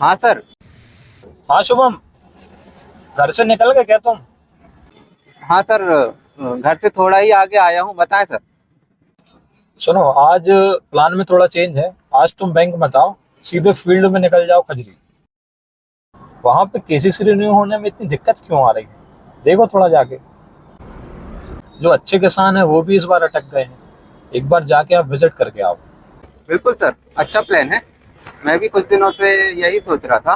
हाँ सर। हाँ शुभम, घर से निकल गए क्या तुम? हाँ सर, घर से थोड़ा ही आगे आया हूँ, बताएं सर। सुनो, आज प्लान में थोड़ा चेंज है। आज तुम बैंक मत आओ, सीधे फील्ड में निकल जाओ खजरी। वहां पे केसीसी रिन्यू होने में इतनी दिक्कत क्यों आ रही है, देखो थोड़ा जाके। जो अच्छे किसान हैं वो भी इस बार अटक गए हैं। एक बार जाके आप विजिट करके आओ। बिल्कुल सर, अच्छा प्लान है। मैं भी कुछ दिनों से यही सोच रहा था।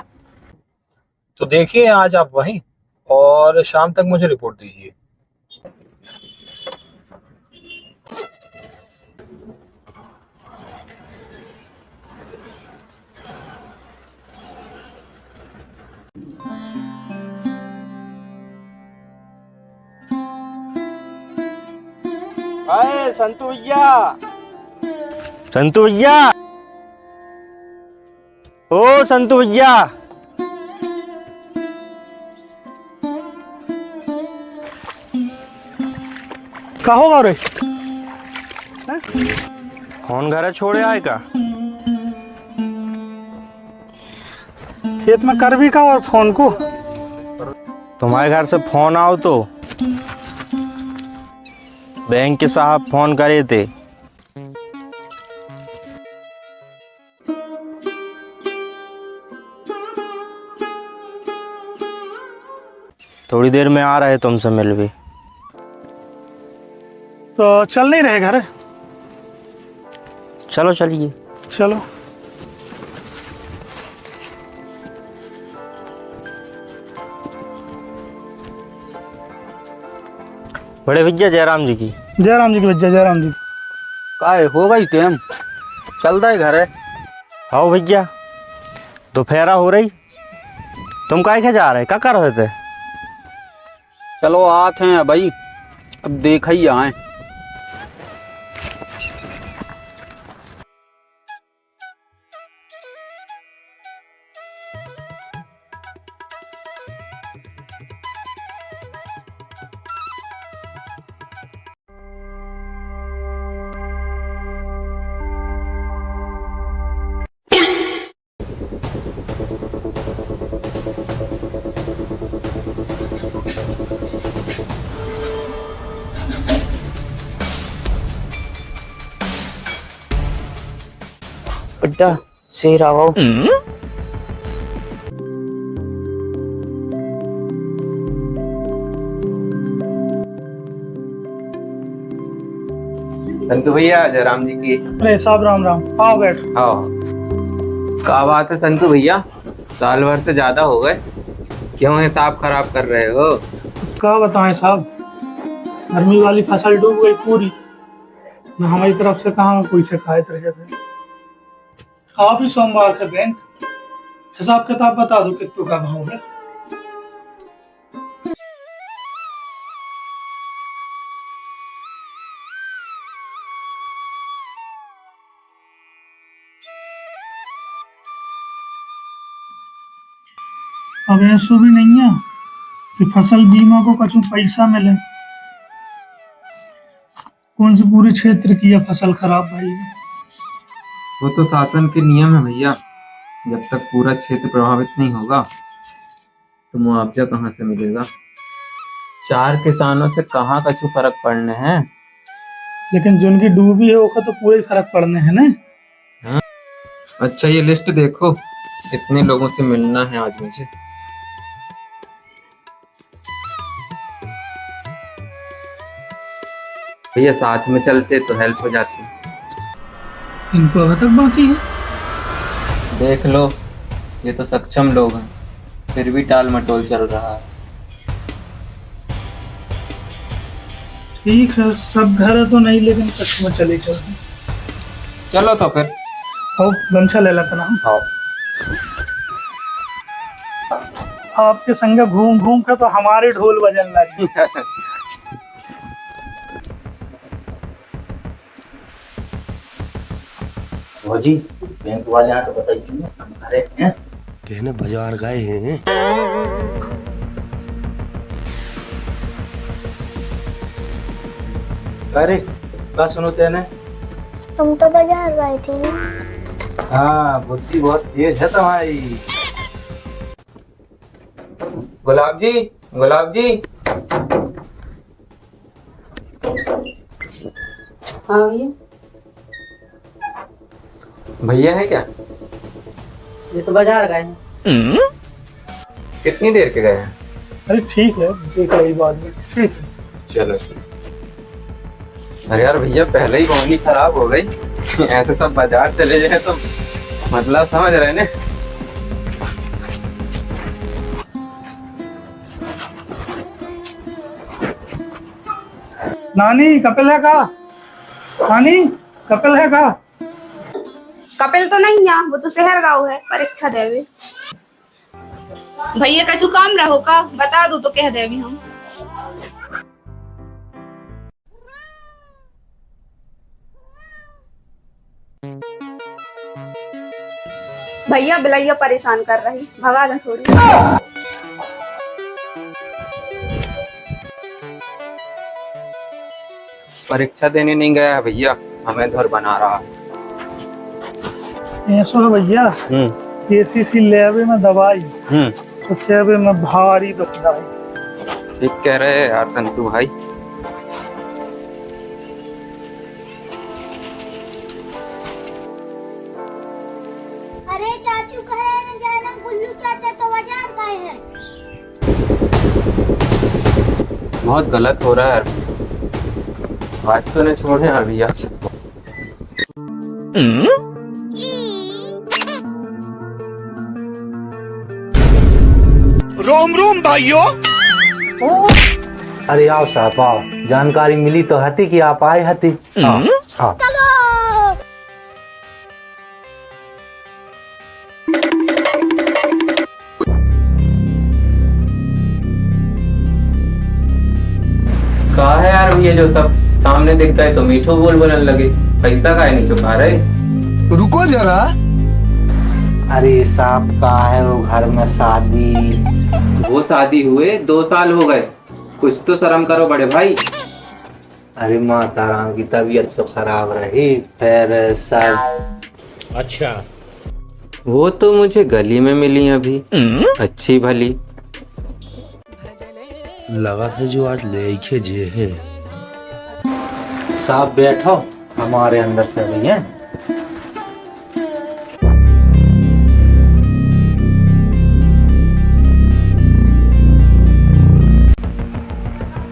तो देखिए आज आप वहीं, और शाम तक मुझे रिपोर्ट दीजिए। अरे संतु भैया, संतु भैया, ओ संतु भैया। का होगा रे? फोन घर छोड़े आए का? खेत में कर भी का और फोन को तुम्हारे घर से फोन आओ तो बैंक के साहब फोन करे थे। थोड़ी देर में आ रहे तुमसे मिल भी। तो चल नहीं रहे घर? चलो चलिए। चलो। बड़े भैया जयराम जी की। जयराम जी की बच्चा, जयराम जी। काय हो गई टेम, चल रहा है घर है। आओ भैया, दोपहरा हो रही, तुम काहे के जा रहे, क्या कर रहे थे? चलो आते हैं भाई, अब देख ही आए। बड्डा शेर आओ। संतु भैया, जयराम जी की। अरे साहब राम राम, आओ बैठ। आओ। क्या बात है संतु भैया, साल भर से ज्यादा हो गए, क्यों हिसाब खराब कर रहे हो? क्या बताएं साहब, गर्मी वाली फसल डूब गई पूरी। न हमारी तरफ से कहाँ कोई शिकायत रहे थे। आप ही सोमवार का बैंक, हिसाब किताब बता दो कितने का भाव है। अब ऐसा भी नहीं है कि फसल बीमा को कछु पैसा मिले। कौन से पूरे क्षेत्र की है फसल खराब भाई? वो तो शासन के नियम है भैया, जब तक पूरा क्षेत्र प्रभावित नहीं होगा तो मुआवजा कहाँ से मिलेगा? 4 किसानों से कहाँ कछु फर्क पड़ने हैं। लेकिन जिनकी डूबी है वो तो पूरे फर्क पड़ने हैं ना। अच्छा ये लिस्ट देखो, इतने लोगों से मिलना है आज मुझे। भैया साथ में चलते तो हेल्प हो जाती। इनको अभी तक बाकी है। देख लो, ये तो सक्षम लोग हैं, फिर भी टाल मटोल चल रहा है। ठीक है, सब घर तो नहीं, लेकिन कच्छ में चले चलते। चलो तो फिर। आओ गमछा ले लेता नाम। आओ। आपके संग घूम घूम के तो हमारे ढोल बजन लगी। जी बैंक वाले यहाँ तो बताइए, हम घरे हैं, कहने बाजार गए हैं। अरे क्या सुनो तेने? तुम तो बाजार गए थे ना। हाँ, बुद्धि बहुत तेज है तुम्हारी। गुलाब जी, गुलाब जी। हाँ भैया, भैया है क्या? ये तो बाजार गए हैं। कितनी देर के गए हैं? अरे ठीक है, देख रही बाद में, ठीक है। चलो। अरे यार भैया, पहले ही बोनी खराब हो गई। ऐसे सब बाजार चले जाए तो मतलब समझ रहे ने। नानी कपिल है का? नानी कपिल है का? कपिल तो नहीं है, वो तो शहर गाँव है, परीक्षा देवे। भैया कछु काम रहो का बता दो तो कह देवी हम। भैया बिलैया परेशान कर रही, भगा दे थोड़ी। परीक्षा देने नहीं गया है भैया, हमें घर बना रहा है। ऐसो है भैया, केसीसी लेवे में दवाई, तो केवे में भारी दुखदाई। ठीक कह रहे हैं यार संतू भाई। अरे चाचू कह रहे हैं जाना, गुल्लू चाचा तो बाजार गए हैं। बहुत गलत हो रहा है यार। आज तो ने छोड़े यार भैया। रोम रोम भाइयों। अरे आओ साहब आओ, जानकारी मिली तो हती कि आप आए हती। हाँ हाँ। कहा है यार ये जो सब सामने दिख गए तो मीठो बोल बोलने लगे, पैसा काहे नहीं चुका रहे? रुको जरा। अरे साहब का है वो घर में शादी। वो शादी हुए 2 साल हो गए, कुछ तो शर्म करो बड़े भाई। अरे माता राम की तबीयत तो खराब रही, फिर सब। अच्छा। वो तो मुझे गली में मिली अभी, अच्छी भली। लगा था जो आज लेके जे है। साहब बैठो, हमारे अंदर से भी है।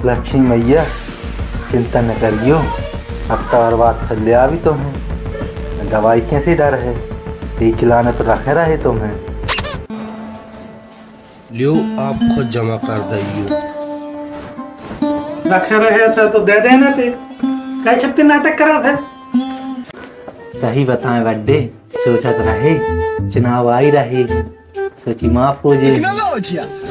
लक्ष्मी मैया चिंता न करियो, अब तो और बात कर लिया भी तुम्हें। दवाई कैसे डर है, ये खिलाने तो रखे रहे तुम्हें। लियो आप खुद जमा कर दियो। रखे रहे थे तो दे देने थे, क्या कितने नाटक करा थे। सही बताएं बड्डे, सोचत रहे चुनाव आई रहे, सोची माफ हो जी।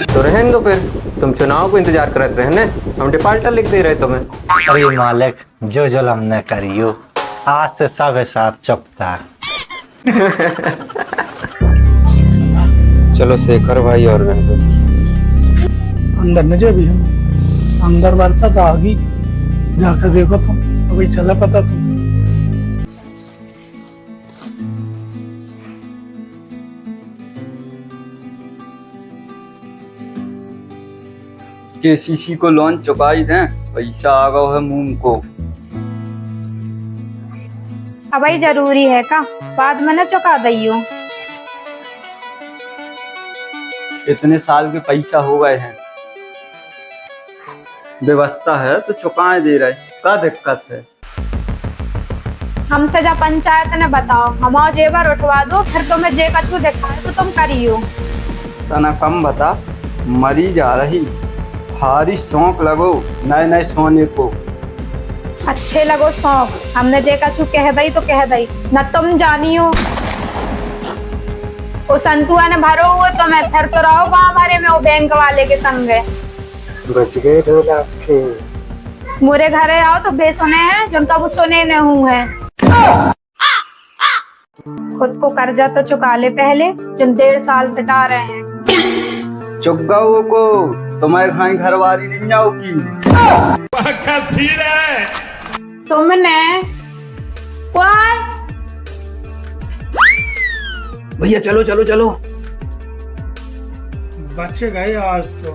तो रहने दो फिर, तुम चुनाव को इंतजार करते रहने, हम डिफाल्टर लिख दे रहे तुम्हें। अरे मालिक जो जुल्म न करियो, आज से सब हिसाब चुकता। चलो शेखर भाई और अंदर न जे भी हम, अंदर वर्षा तो आगी, जाकर देखो तुम, अभी चला पता तुम। केसीसी को लोन चुकाई दें, पैसा आ गया है मूंग को। अब भाई जरूरी है का, बाद में न चुका दियो। इतने साल के पैसा हो गए हैं, व्यवस्था है तो चुकाए दे रहे, क्या दिक्कत है? हमसे जा पंचायत ने बताओ, हमारा जेवर उठवा दो, फिर तुम्हें जे कछु दिखाए तो तुम करियो। तना कम बता, मरी जा रही, भारी शौक लगो नए नए सोने को। अच्छे लगो शौक, हमने जे कछु कह दई तो कह दई, न तुम जानियो। वो संतुआ ने भरो हुए तो मैं फिर तो रहो गाँव भरे में वो बैंक वाले के संगे। बच गए 2 लाख के। मोरे घरे आओ तो बेसुने हैं, जिनका वो सुने न हुए। खुद को कर्जा तो चुका ले पहले, जिन 1.5 साल से टा रहे हैं। चुगाओ को तुम्हारे खाई घरवाली नहीं आओ की। तुमने भैया चलो चलो चलो। बच्चे गए आज तो।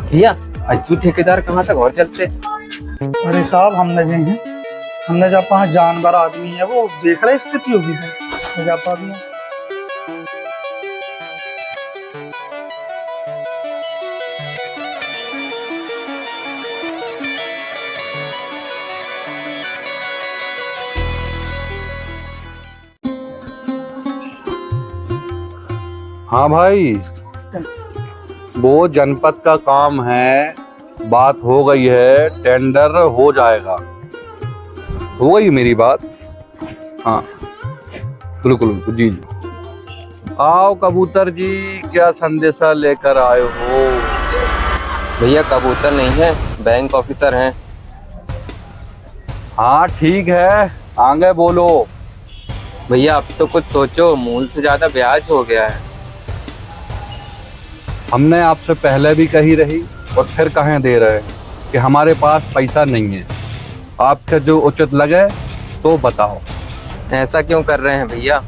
भैया अज्जू ठेकेदार कहाँ तक और चलते? अरे साहब हमने जब वहाँ जानवर आदमी है वो देख रहे स्थिति होगी तो जा पा दिया। हाँ भाई, वो जनपद का काम है, बात हो गई है, टेंडर हो जाएगा। हो गई मेरी बात? हाँ बिल्कुल बिल्कुल, जी जी। आओ कबूतर जी, क्या संदेशा लेकर आए हो? भैया कबूतर नहीं है, बैंक ऑफिसर हैं। हाँ ठीक है, आगे बोलो। भैया अब तो कुछ सोचो, मूल से ज्यादा ब्याज हो गया है। हमने आपसे पहले भी कही रही और फिर कहें दे रहे हैं कि हमारे पास पैसा नहीं है। आपसे जो उचित लगे तो बताओ। ऐसा क्यों कर रहे हैं भैया,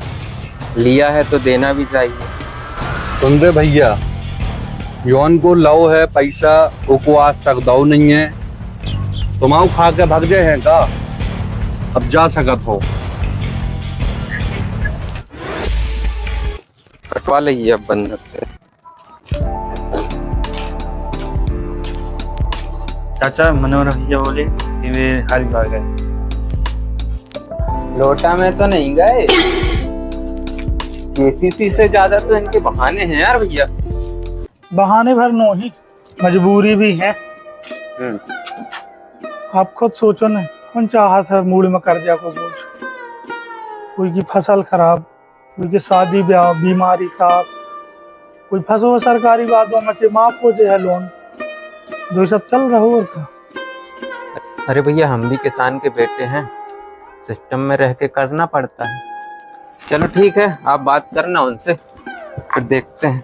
लिया है तो देना भी चाहिए। सुन रहे भैया, यौन को लव है पैसा, वो आज तक दो नहीं है। तुमाऊ खा के भाग जाए हैं का? अब जा सकत हो। कटवा लीजिए अब बंधक से। चाचा मनोहर भैया बोले कि वे हरिद्वार गए। लोटा में तो नहीं गए, केसीसी से ज्यादा तो इनके बहाने हैं यार भैया। बहाने भर नो ही, मजबूरी भी है। आप खुद सोचो ना, कौन चाहत है मूड में कर्जा को बोझ। कोई की फसल खराब, कोई की शादी ब्याह, बीमारी का, कोई फंसो सरकारी बातों में कि माफ हो जाए लोन, जो सब चल रहा हो। और का अरे भैया हम भी किसान के बेटे हैं, सिस्टम में रह के करना पड़ता है। चलो ठीक है, आप बात करना उनसे, फिर देखते हैं।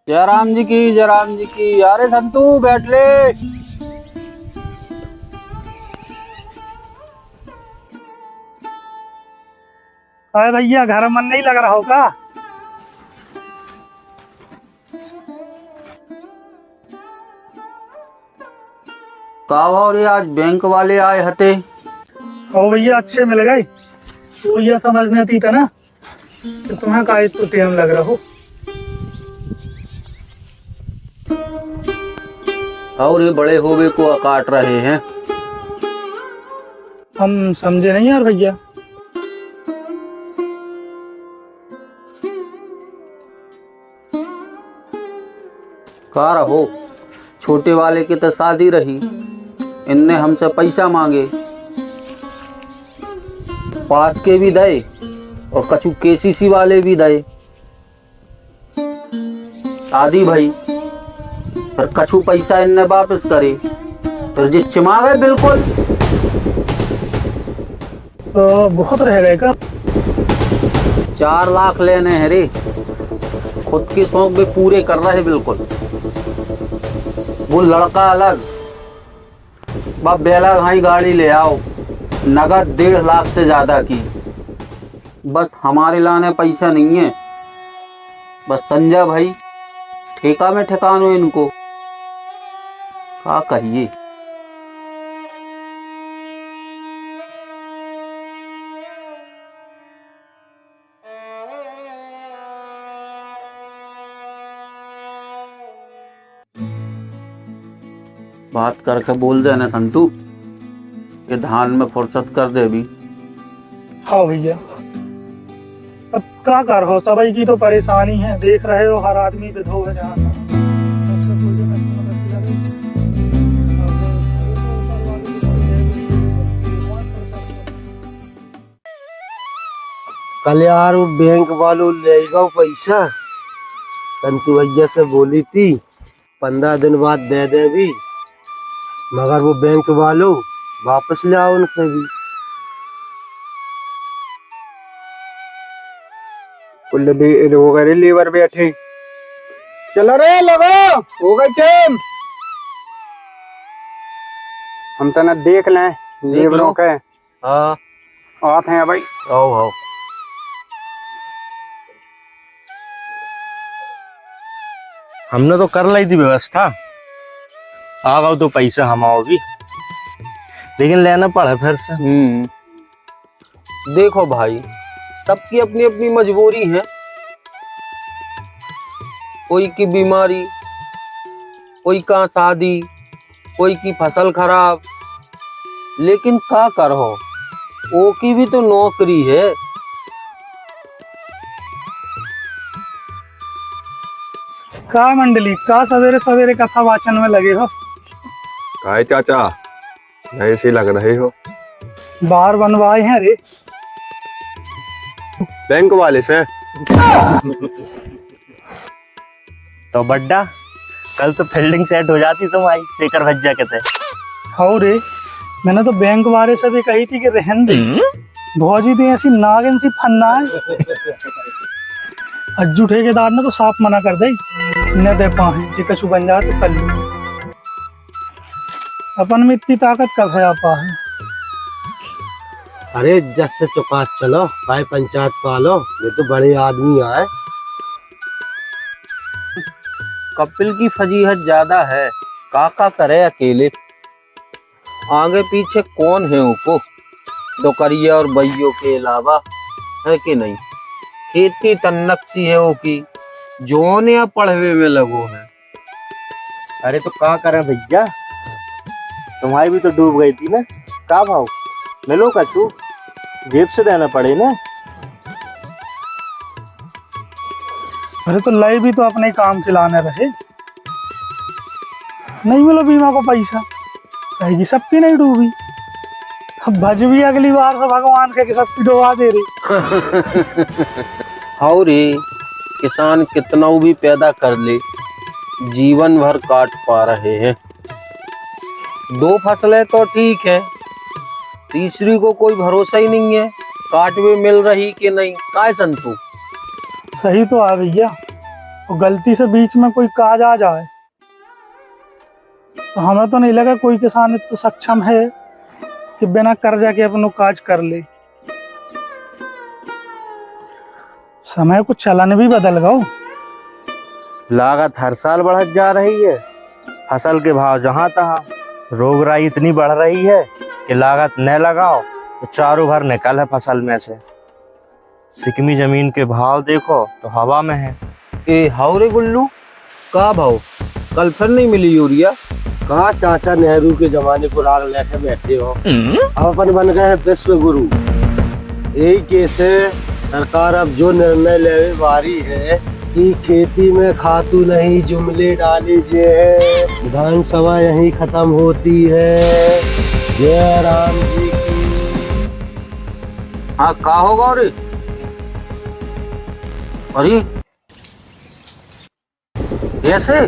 जयराम जी की, जयराम जी की। अरे संतू बैठ ले। अरे भैया घर मन नहीं लग रहा होगा? का रे, आज बैंक वाले आए हते? ओ भैया अच्छे मिल गए। तो ये समझने थी था ना कि तुम्हें का तो टाइम लग रहा हो। और ये बड़े होवे को काट रहे हैं। हम समझे नहीं यार भैया। का रहो, छोटे वाले की तो शादी रही, इनने हमसे पैसा मांगे, पास के भी दे और कछु केसीसी वाले भी दे। शादी भाई, पर कछु पैसा इनने वापस करे, फिर जी चिमावे बिल्कुल। तो बहुत रह गए का? 4 लाख लेने हैं रे, खुद के शौक भी पूरे कर रहे हैं बिल्कुल। वो लड़का अलग, बाप बेला भाई गाड़ी ले आओ, नगद 1.5 लाख से ज्यादा की। बस हमारे लाने पैसा नहीं है। बस संजय भाई ठेका में ठिकानो इनको, क्या कहिए। बात करके बोल देना संतू कि धान में फुर्सत कर दे भी। हाँ भैया। अब क्या कर हो, सभी की तो परेशानी है, देख रहे हो हर आदमी विधो है जहाँ कल यार वो बैंक वालों ले गए पैसा, कंतु भैया से बोली थी 15 दिन बाद दे दे भी, मगर वो बैंक वालों वापस ले आओ उनसे भी। हो गए लीवर बैठे, चलो रे लगो, हो गई टाइम। हम तो ना देख लें लीवरों के हाँ आते हैं भाई। आओ आओ। हमने तो कर ली थी व्यवस्था, आ गओ तो पैसा हम आओ भी, लेकिन लेना पड़ा फिर से। देखो भाई, सबकी अपनी अपनी मजबूरी है, कोई की बीमारी, कोई का शादी, कोई की फसल खराब, लेकिन क्या करो, वो की भी तो नौकरी है। का मंडली का सवेरे सवेरे कथा वाचन में लगे हो? काय चाचा ऐसे लग रहे हो, बाहर बनवाए हैं रे बैंक वाले से। तो बड्डा कल तो फील्डिंग सेट हो जाती तुम्हारी शेखर भज्जा के थे। हो रे, मैंने तो बैंक वाले से भी कही थी कि रहन दे, भौजी तो ऐसी नागिन सी फन्ना है। अज्जू ठेकेदार ने तो साफ मना कर दे, न दे पाए जी कछु बन जाए तो कर लो। अपन में इतनी ताकत कब है आपा है? अरे जस से चुका चलो, भाई पंचायत पालो, ये तो बड़े आदमी आए। कपिल की फजीहत ज्यादा है, काका करे अकेले, आगे पीछे कौन है उनको, डोकरिया और बैयों के अलावा, है कि नहीं? खेती तन्नक सी है वो की, जोन या पढ़वे में लगो है। अरे तो क्या करें भैया, तुम्हारी भी तो डूब गई थी ना, का भाव मिलो कछु, जेब से देना पड़े ना। अरे तो लय भी तो अपने काम खिलाने रहे, नहीं मिलो बीमा को पैसा, कहेगी सबकी नहीं डूबी, अब भज भी अगली बार से भगवान के सबकी डुबा दे रही। हाउ रे, किसान कितना भी पैदा कर ले, जीवन भर काट पा रहे हैं। 2 फसलें तो ठीक है, तीसरी को कोई भरोसा ही नहीं है, काटवे मिल रही कि नहीं, काय संतु। सही तो है भैया, तो गलती से बीच में कोई काज आ जाए तो हमें तो नहीं लगा कोई किसान इतना सक्षम है कि बिना कर्जा के अपनो काज कर ले। समय को चलन भी बदल गओ, लागत हर साल बढ़त जा रही है, फसल के भाव जहाँ तहाँ, रोगराई इतनी बढ़ रही है कि लागत न लगाओ तो चारों भर निकल है फसल में से। सिकमी जमीन के भाव देखो तो हवा में है। ए हाउ रे गुल्लू, का भाव कल फिर नहीं मिली यूरिया? कहा चाचा नेहरू के जमाने को राग लेके बैठे हो, अब अपन बन गए हैं विश्व गुरु। यही केस है, सरकार अब जो निर्णय लेने वाली है कि खेती में खातू नहीं जुमले डाले जे है, विधानसभा यहीं खत्म होती है। जय राम जी की। हाँ का होगा रे? अरे ऐसे